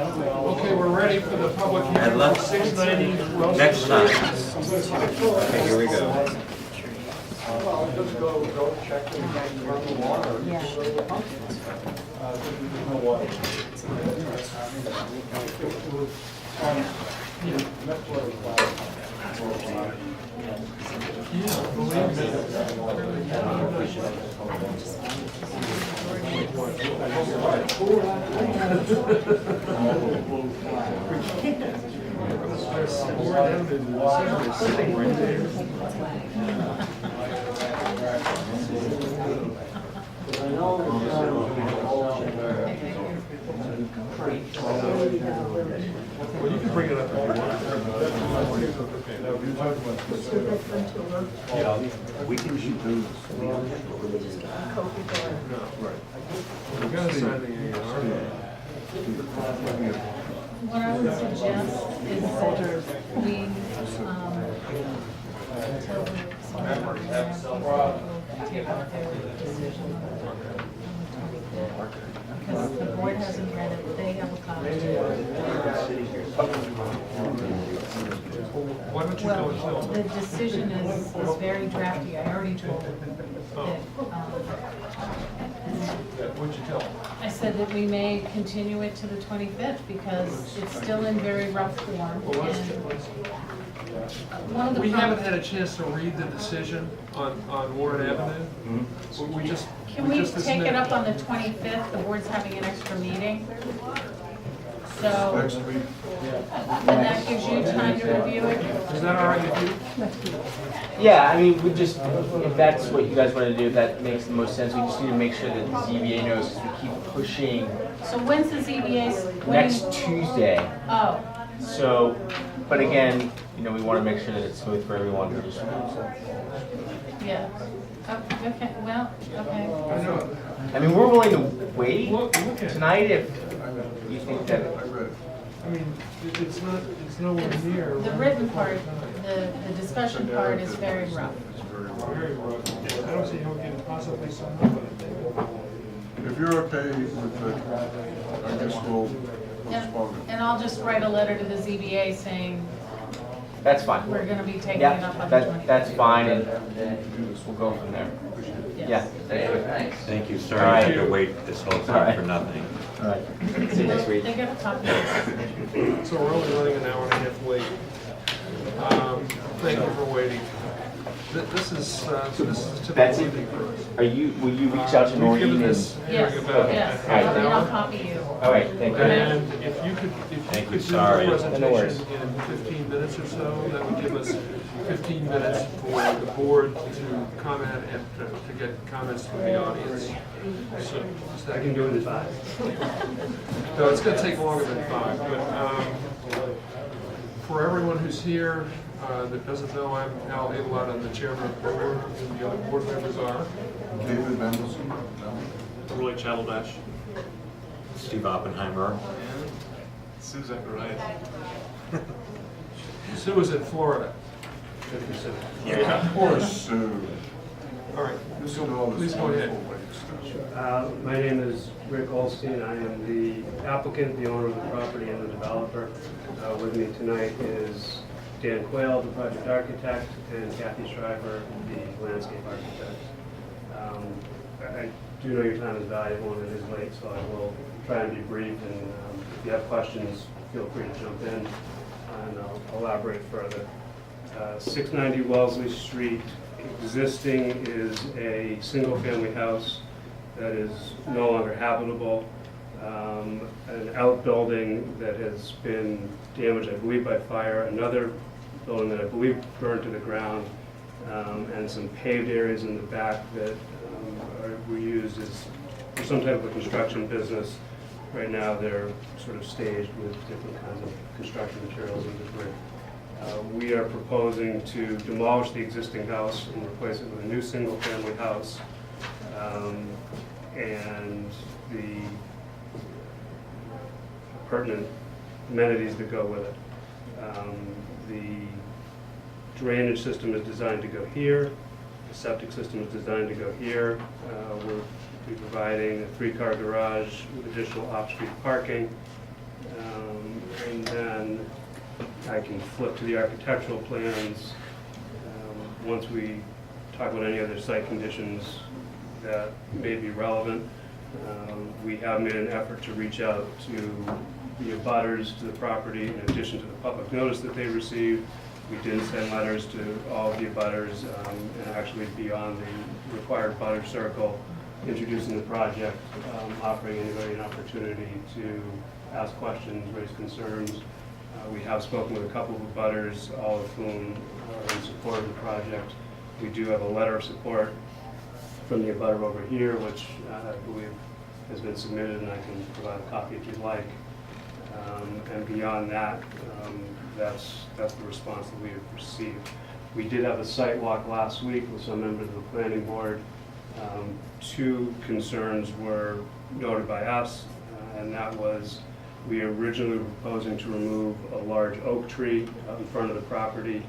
Okay, we're ready for the public hearing for 690 Wellesley. Next time. Okay, here we go. Well, just go check and run the water. Well, you can bring it up if you want. Yeah, we can shoot those. We gotta sign the A&R. What I would suggest is that we, until take up their decision on the 25th, because the board hasn't read it, they have a copy. Why don't you go Well, until? the decision is very drafty, I already told them that, What'd you tell them? I said that we may continue it to the 25th because it's still in very rough form. Well, And one of the we haven't problems- had a chance to read the decision on Warren Avenue. We just. Can we just take it up submitted. on the 25th? The board's having an extra meeting. So, Next week. and that gives you time to review it? Is that all right with you? Yeah, I mean, we just, if that's what you guys want to do, if that makes the most sense, we just need to make sure that the ZBA knows, because we keep pushing So when's the ZBA's? next Tuesday. Oh, So, but again, you know, we want to make sure that it's smooth for everyone. yeah. Oh, okay, well, okay. I know. I mean, we're willing to wait Look at it. tonight if you think that. I read it. I mean, it's nowhere near. The written part, the discussion part is very rough. It's very well. Very rough. I don't see how we can possibly sum up on it. If you're okay with it, I guess we'll postpone it. And I'll just write a letter to the ZBA saying That's fine. we're gonna be taking it up Yeah, on the 25th. that's fine, and we'll go from there. Yes. Yeah. Thank you, All sorry right. I had to wait this whole All time right. for nothing. All right. See you next week. They get a copy. So we're only running an hour and a half late. Thank you for waiting. This is typical That's it. meeting for us. Will you reach out to We've Noreen given and? this Yes, hearing about yes, half an I'll hour. copy you. All right, thank you. And if you could Thank do you, the sorry. No presentation worries. in 15 minutes or so, that would give us 15 minutes for the board to comment and to get comments from the audience. So I can do it in 5. No, it's going to take longer than 5, but for everyone who's here that doesn't know, I'm Al Abelard, I'm the chairman of the board, and the other board members are. David Mendelson? Roy Chatteldash. Steve Oppenheimer. Sue is in Florida. Of course, Sue. All right, This is all please this go ahead. wonderful lake stuff. My name is Rick Olstein. I am the applicant, the owner of the property, and the developer. With me tonight is Dan Quayle, the project architect, and Kathy Shriver, the landscape architect. I do know your time is valuable and it is late, so I will try and be brief. And if you have questions, feel free to jump in and I'll elaborate further. 690 Wellesley Street, existing is a single-family house that is no longer habitable, an outbuilding that has been damaged, I believe, by fire, another building that I believe burned to the ground, and some paved areas in the back that were used as for some type of a construction business. Right now, they're sort of staged with different kinds of construction materials and debris. We are proposing to demolish the existing house and replace it with a new single-family house, and the pertinent amenities that go with it. The drainage system is designed to go here. The septic system is designed to go here. We'll be providing a 3-car garage with additional off-street parking. And then I can flip to the architectural plans. Once we talk about any other site conditions that may be relevant, we have made an effort to reach out to the abutters to the property in addition to the public notice that they received. We did send letters to all of the abutters and actually beyond the required butter circle, introducing the project, offering anybody an opportunity to ask questions, raise concerns. We have spoken with a couple of abutters, all of whom are in support of the project. We do have a letter of support from the abutter over here, which I believe has been submitted, and I can provide a copy if you'd like. And beyond that, that's the response that we have received. We did have a site walk last week with some members of the planning board. Two concerns were noted by us, and that was we originally were proposing to remove a large oak tree out in front of the property.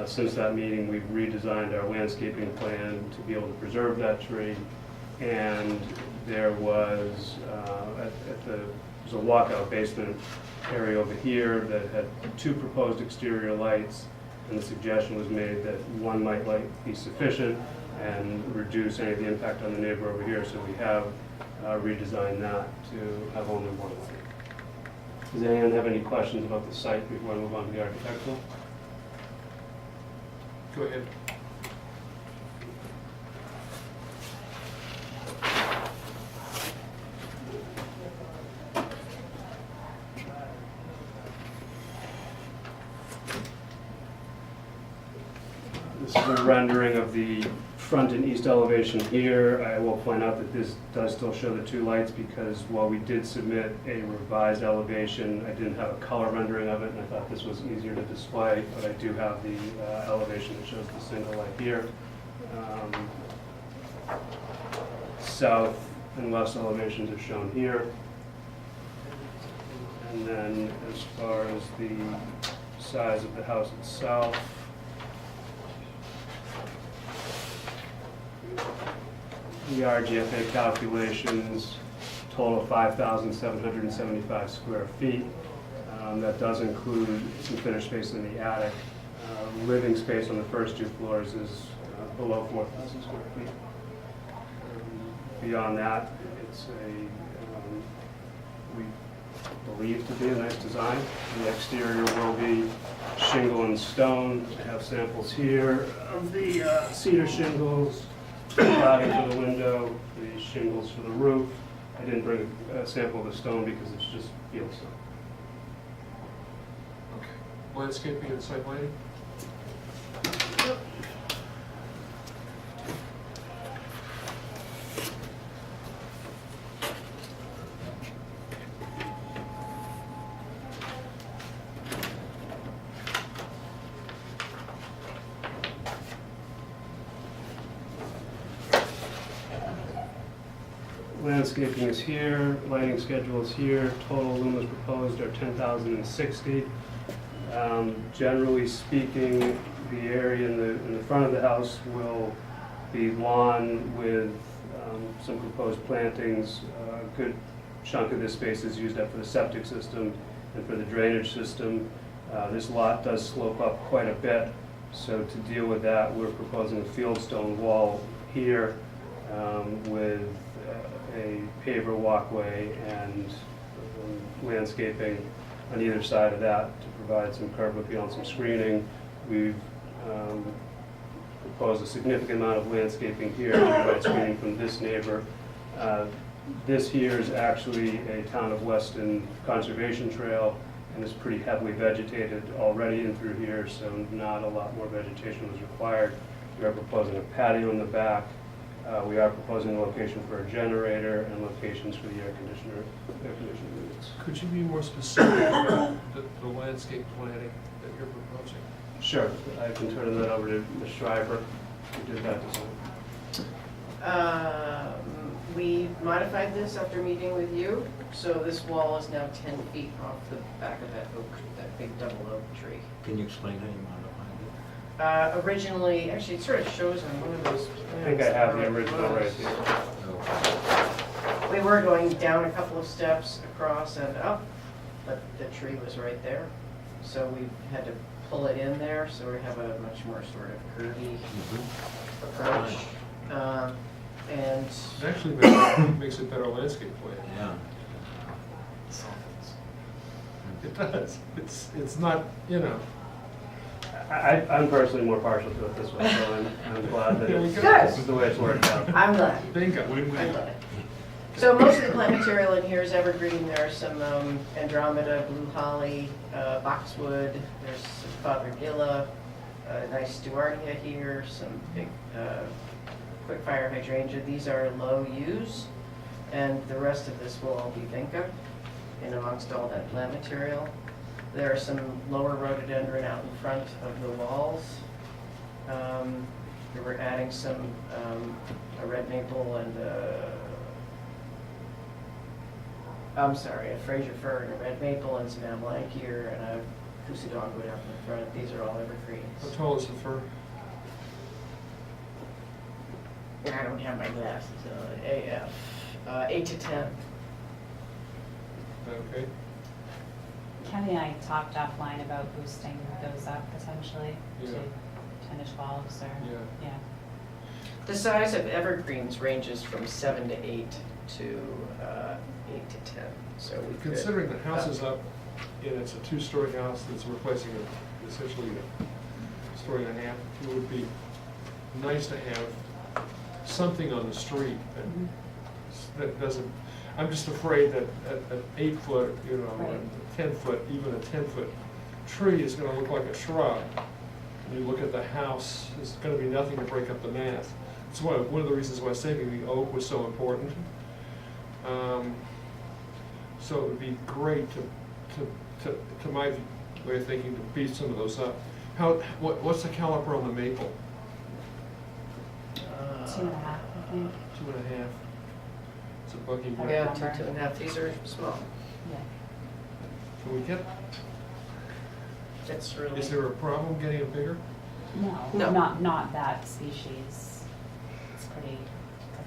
Since that meeting, we've redesigned our landscaping plan to be able to preserve that tree. And there was there's a walkout basement area over here that had two proposed exterior lights, and the suggestion was made that one light be sufficient and reduce any of the impact on the neighbor over here. So we have redesigned that to have only one light. Does anyone have any questions about the site before I move on to the architectural? Go ahead. This is a rendering of the front and east elevation here. I will point out that this does still show the two lights because while we did submit a revised elevation, I didn't have a color rendering of it, and I thought this was easier to display, but I do have the elevation that shows the single light here. South and west elevations are shown here. And then as far as the size of the house itself, the RGFA calculations total 5,775 square feet. That does include some finished space in the attic. Living space on the first two floors is below 4,000 square feet. Beyond that, it's we believe to be a nice design. The exterior will be shingle and stone. I have samples here of the cedar shingles, cladding for the window, the shingles for the roof. I didn't bring a sample of the stone because it's just field stone. Okay. Landscaping and site lighting? Landscaping is here, lighting schedule is here, total lumens proposed are 10,060. Generally speaking, the area in the front of the house will be lawn with some proposed plantings. A good chunk of this space is used up for the septic system and for the drainage system. This lot does slope up quite a bit, so to deal with that, we're proposing a fieldstone wall here with a paver walkway and landscaping on either side of that to provide some curb appeal and some screening. We've proposed a significant amount of landscaping here to provide screening from this neighbor. This here is actually a town of Weston conservation trail and is pretty heavily vegetated already in through here, so not a lot more vegetation was required. We are proposing a patio in the back. We are proposing a location for a generator and locations for the air conditioning units. Could you be more specific about the landscape planning that you're proposing? Sure, I can turn that over to Ms. Shriver, who did that design. We modified this after meeting with you, so this wall is now 10 feet off the back of that oak, that big double oak tree. Can you explain how you modified Originally, actually, it sort of shows on one of those plans. I think I have the original right here. it? We were going down a couple of steps, across and up, but the tree was right there. So we had to pull it in there, so we have a much more sort of curvy approach. And It actually makes it better landscape plan. Yeah. It does. It's not, you know. I'm personally more partial to it this way, so I'm glad that There we it's, go. this is the way it's worked out. I'm glad. Bingo. I'm glad. So most of the plant material in here is evergreen. There are some Andromeda, blue holly, boxwood. There's some fothergilla, a nice Stewartia here, some big quick fire hydrangea. These are low use, and the rest of this will all be vinca in amongst all that plant material. There are some lower rhododendron out in front of the walls. We're adding some a red maple and a Fraser fir and a red maple and some Amelanchier and a Kousa dogwood out in the front. These are all How evergreens. tall is the fir? I don't have my glasses. AF 8 to 10. Okay. Kenny and I talked offline about boosting those up potentially to Yeah. 10 to 12s or, Yeah. yeah. The size of evergreens ranges from 7 to 8 to 8 to 10. So we could. Considering the house is up, and it's a two-story house that's replacing essentially a story and a half, it would be nice to have something on the street that doesn't, I'm just afraid that an 8-foot, you know, Right. a 10-foot, even a 10-foot tree is gonna look like a shrub. And you look at the house, there's gonna be nothing to break up the math. It's one of the reasons why saving the oak was so important. So it would be great to my way of thinking, to beat some of those up. What's the caliper on the maple? 2.5, I think. 2.5. It's a buggy I one. Yeah, remember. 2, 2.5. These are small. Yeah. Can we get, It's really. is there a problem getting it bigger? No. Not that species. It's pretty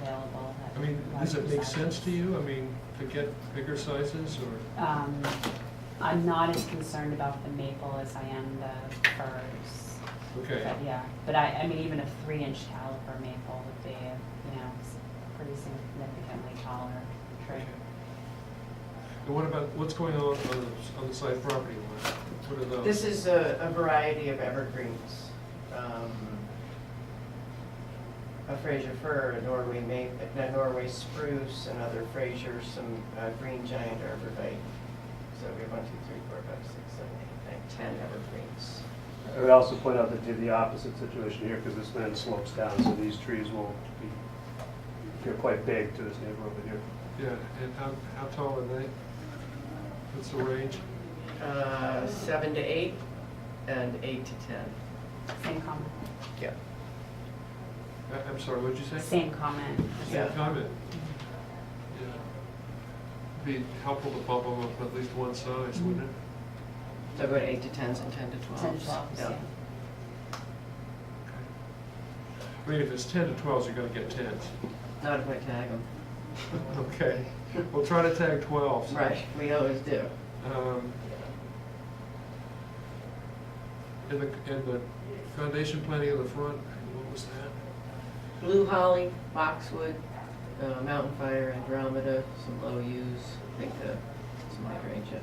available. at I mean, does it larger make sense sizes. to you? I mean, to get bigger sizes or? I'm not as concerned about the maple as I am the firs. Okay. But yeah, but I mean, even a 3-inch caliper maple would be, pretty significantly taller tree. And what about, what's going on the side property line? What are those? This is a variety of evergreens. A Fraser fir, a Norway maple, a Norway spruce, another Fraser, some green giant arborvitae. So we have 1, 2, 3, 4, 5, 6, 7, 8, 9, 10 evergreens. I would also point out that you have the opposite situation here, because this land slopes down, so these trees will be, they're quite big to this neighborhood here. Yeah, and how tall are they? What's the range? 7 to 8 and 8 to 10. Same comment. Yeah. I'm sorry, what'd you say? Same comment. Yeah. Same comment. Yeah. Be helpful to bump them up at least one size, wouldn't it? So go to 8 to 10s and 10 to 12s. 10 to 12s, yeah. I mean, if it's 10 to 12s, you're gonna get 10s. Not if I tag them. Okay, we'll try to tag 12s. Right, we always do. And the foundation planting in the front, what was that? Blue holly, boxwood, mountain fire, Andromeda, some low use, I think some hydrangea.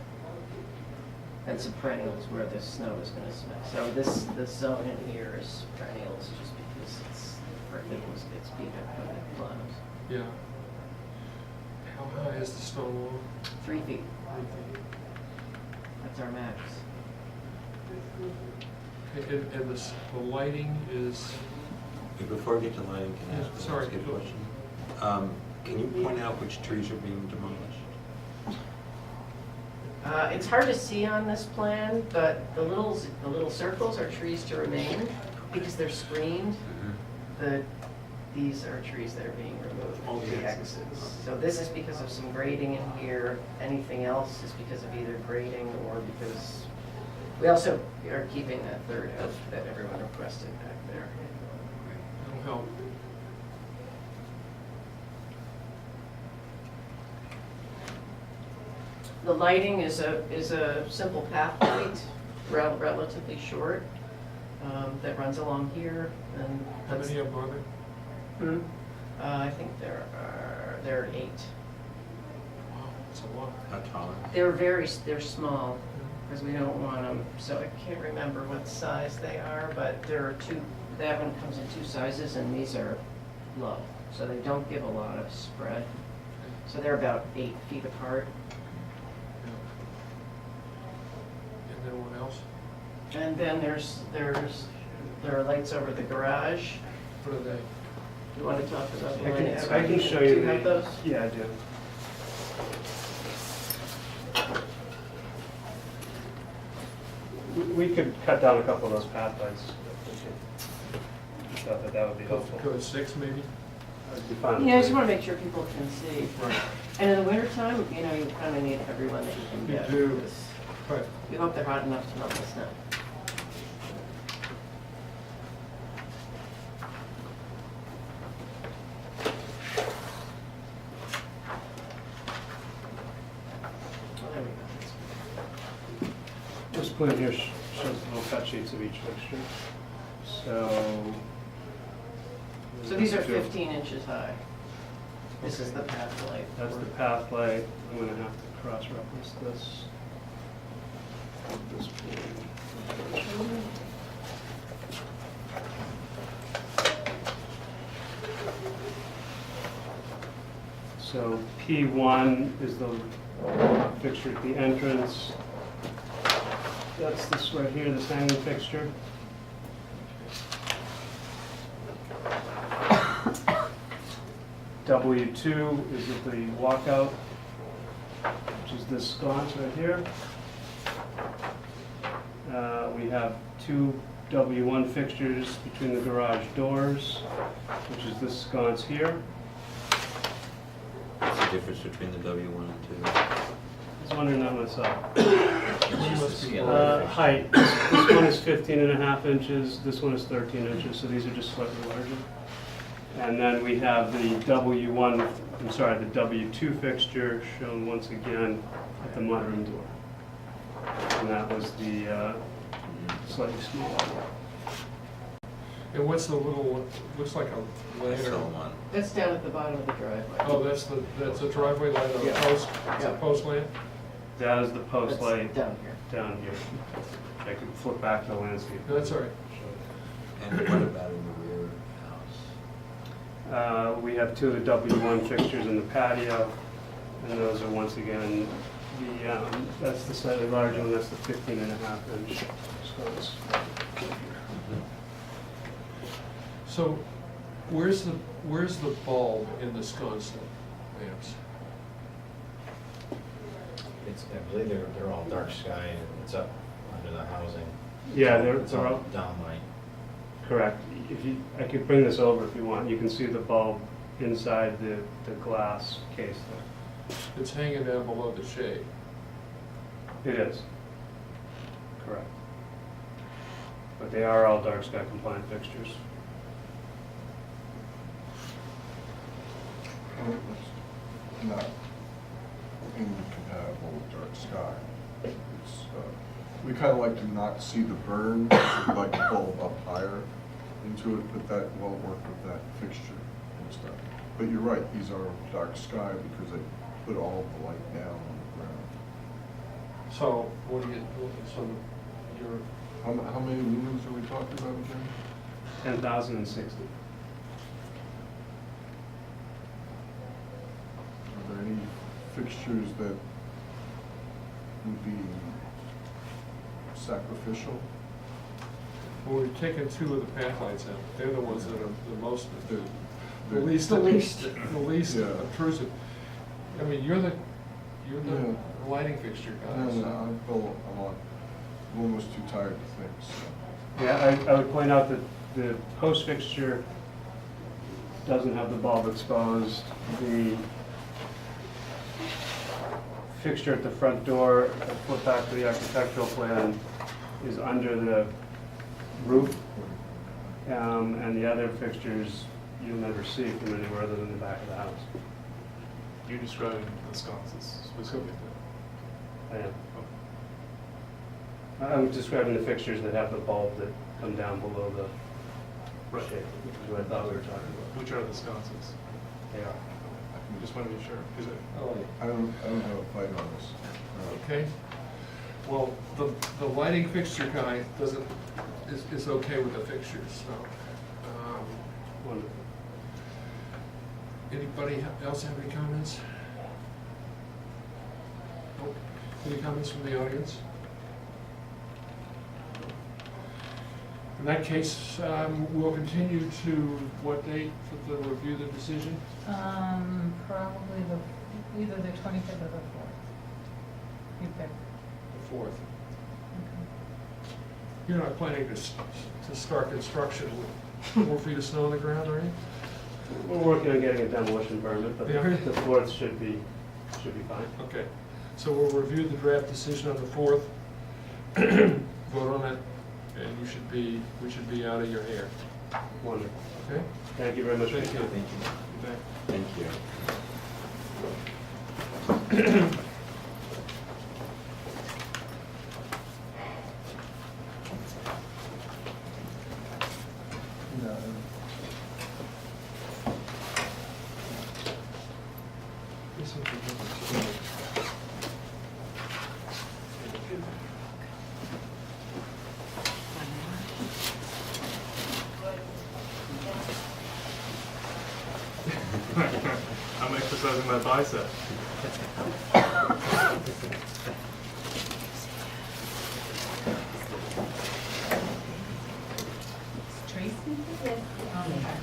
And some perennials where the snow is going to snow. So this zone in here is perennials just because it's beat up by the plows. Yeah. How high is the stone wall? 3 feet, that's our max. Okay, and the lighting is, Before we get to lighting, can I Yeah, ask sorry, a go. question? Can you point out which trees are being demolished? It's hard to see on this plan, but the little circles are trees to remain because they're screened. These are trees that are being removed, Oh, the yes. X's. So this is because of some grading in here. Anything else is because of either grading or because we also are keeping that third oak that everyone requested back there. that'll help. The lighting is a simple path light, relatively short, that runs along here, and How that's, many of them are there? I think there are 8. Wow, that's a lot. How tall? They're small, because we don't want them, so I can't remember what size they are, but there are 2, that one comes in 2 sizes, and these are low, so they don't give a lot of spread. So they're about 8 feet apart. And then what else? And then there are lights over the garage. What are they? You want to talk about the lighting? I can show you. Do you have those? Yeah, I do. We could cut down a couple of those path lights. Thought that would be helpful. Go to 6 maybe? I'd be fine with Yeah, I just that. want to make sure people can see. Right. And in the wintertime, you know, you kind of need everyone that you can You get. do. because Right. We hope they're hot enough to melt the snow. Oh, there we go. This plan here shows little cut sheets of each fixture. So. So these are 15 inches high. This is the path light. That's the path light. I'm gonna have to cross-reference this. This one. So P1 is the fixture at the entrance. That's this right here, this hanging fixture. W2 is at the walkout, which is this sconce right here. We have 2 W1 fixtures between the garage doors, which is this sconce here. What's the difference between the W1 and 2? I was wondering that myself. It's just the scale. Height, this one is 15.5 inches, this one is 13 inches, so these are just slightly larger. And then we have the W1, I'm sorry, the W2 fixture shown once again at the mudroom door. And that was the slightly smaller. And what's the little, one? Looks like a That's the lantern. one. That's down at the bottom of the driveway. Oh, that's a driveway light on a Yeah. post, it's a Yeah. post lamp? That is the post That's light down here. down here. I can flip back to the landscape. No, that's all right. And what about in the rear house? We have 2 of the W1 fixtures in the patio, and those are once again, that's the slightly larger one, that's the 15.5 inch sconce. So where's the bulb in the sconce lamps? I believe they're all dark sky and it's up under the housing. Yeah, It's they're all all downlight. correct. I could bring this over if you want. You can see the bulb inside the glass case there. It's hanging down below the shade. It is. Correct. But they are all dark sky compliant fixtures. Well, it's not incompatible with dark sky. It's, we kind of like to not see the burn, we'd like to bulb up higher into it, but that won't work with that fixture and stuff. But you're right, these are dark sky because they put all the light down on the ground. So what do you, so you're, How many lumens are we talking about again? 10,060. Are there any fixtures that would be sacrificial? well, we've taken 2 of the path lights out. They're the ones that are the most, the The- least, The least. the least Yeah. obtrusive. I mean, you're the Yeah. lighting fixture guy. No, so- I'm almost too tired to think, so. Yeah, I would point out that the post fixture doesn't have the bulb exposed. The fixture at the front door, I flip back to the architectural plan, is under the roof. And the other fixtures you'll never see from anywhere other than the back of the house. You're describing the sconces specifically. I am. I'm describing the fixtures that have the bulb that come down below the Right. shape, which is what I thought we were talking about. Which are the sconces? They are. I just want to be sure, because I don't have a fight on this. Okay. Well, the lighting fixture guy is okay with the fixtures, so. Wonderful. Anybody else have any comments? Nope. Any comments from the audience? In that case, we'll continue to what date for the review of the decision? Probably either the 25th or the 4th. You pick. The 4th. Okay. You're not planning to start construction with 4 feet of snow on the ground, are you? We're working on getting a demolition permit, but Yeah. the 4th should be fine. Okay. So we'll review the draft decision on the 4th, vote on it, and we should be out of your hair. Wonderful. Okay? Thank you very much. Thank you. Thank you. No. I'm exercising my bicep. Tracy? Yes.